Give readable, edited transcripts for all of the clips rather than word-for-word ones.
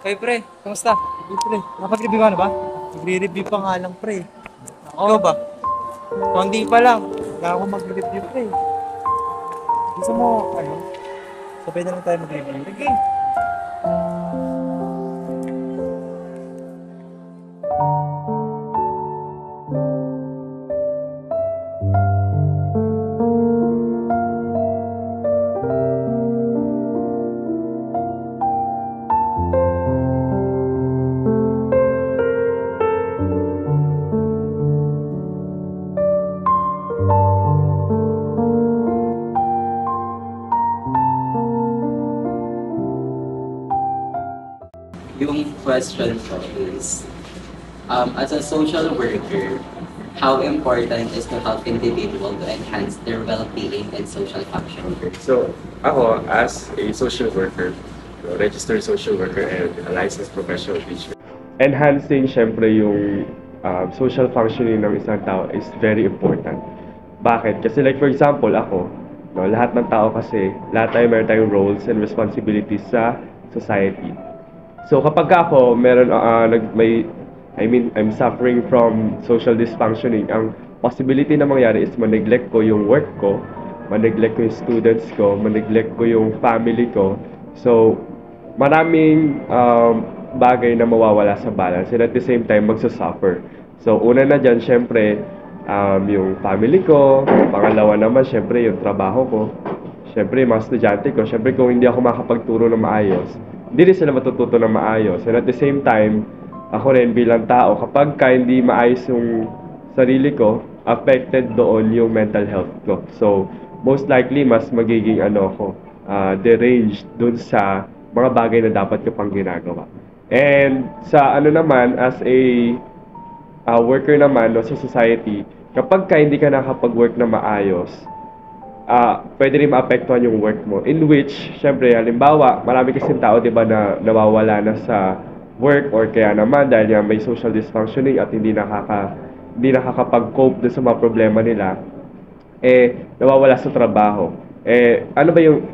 Hey pre, kamusta? Hey, pre, nakapag-review ka na ba? Nagre-review pa nga lang, pre. Ikaw Ako, ba? konti pa lang. Wala akong mag-review, pre. Gusto mo, sabay na lang tayo mag-review. Sige. Yung question ko is, as a social worker, how important is to help individual to enhance their well-being and social functioning? So, ako, as a social worker, registered social worker and a licensed professional teacher, enhancing syempre yung social functioning ng isang tao is very important. Bakit? Kasi like for example, ako, no, lahat ng tao kasi, lahat tayo meron tayong roles and responsibilities sa society. So kapag ako, I'm suffering from social dysfunctioning, ang possibility na mangyari is ma-neglect ko yung work ko, ma-neglect ko yung students ko, ma-neglect ko yung family ko. So, maraming bagay na mawawala sa balance and at the same time magsasuffer. So, una na dyan, syempre, yung family ko. Pangalawa naman, syempre, yung trabaho ko. Syempre, yung mga estudyante ko. Syempre, kung hindi ako makapagturo ng maayos, hindi rin sila matututo ng maayos. And at the same time, ako rin bilang tao, kapag hindi maayos yung sarili ko, affected doon yung mental health ko. So, most likely, mas magiging deranged dun sa mga bagay na dapat ko pang ginagawa. And sa naman, as a worker naman no, sa society, kapag hindi ka nakapag-work na maayos, pwede rin maapektuhan yung work mo. In which, syempre, halimbawa, marami kasing tao, di ba, na nawawala na sa work or kaya naman dahil nga may social dysfunctioning at hindi nakakapag-cope dun sa mga problema nila, nawawala sa trabaho. Ano ba yung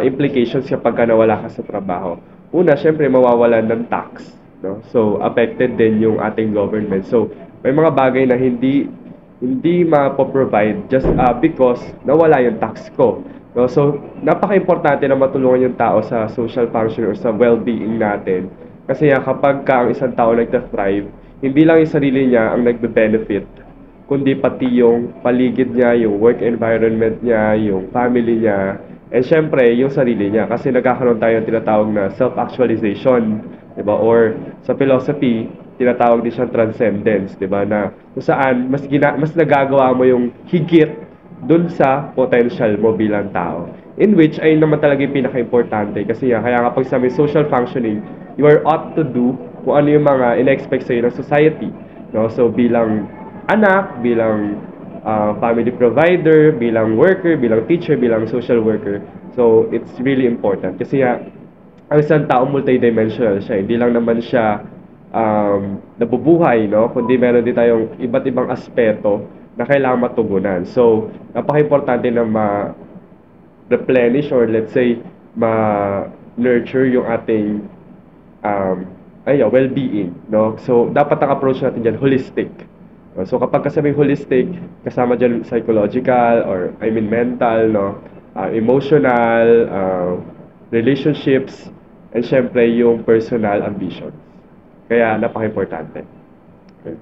implications kapag nawala ka sa trabaho? Una, syempre, mawawalan ng tax. No? So, affected din yung ating government. So, may mga bagay na hindi ma-provide just because nawala yung tax ko. No? So, napaka-importante na matulungan yung tao sa social function or sa well-being natin. Kasi kapag ang isang tao nagta-thrive, hindi lang yung sarili niya ang nagbe-benefit, kundi pati yung paligid niya, yung work environment niya, yung family niya, and syempre, yung sarili niya. Kasi nagkakaroon tayo ng tinatawag na self-actualization, diba? Or sa philosophy, tinatawag din siyang transcendence, diba? Na kung saan, mas nagagawa mo yung higit dun sa potential mo bilang tao. In which, ayun naman talaga yung pinaka-importante. Kasi kaya kapag sa may social functioning, you are ought to do kung ano yung mga in-expect sa'yo ng society. No? So, bilang anak, bilang family provider, bilang worker, bilang teacher, bilang social worker. So, it's really important. Kasi ang isang tao multidimensional siya. Hindi lang naman siya nabubuhay, no? Kundi meron din tayong iba't ibang aspeto na kailangan matugunan. So, napaka-importante na ma-replenish or let's say, ma-nurture yung ating well-being, no? So, dapat ang approach natin dyan, holistic. So, kapag kasabing holistic, kasama dyan psychological or, mental, no? Emotional, relationships, and syempre yung personal ambitions. Kaya, napaka-importante. Okay.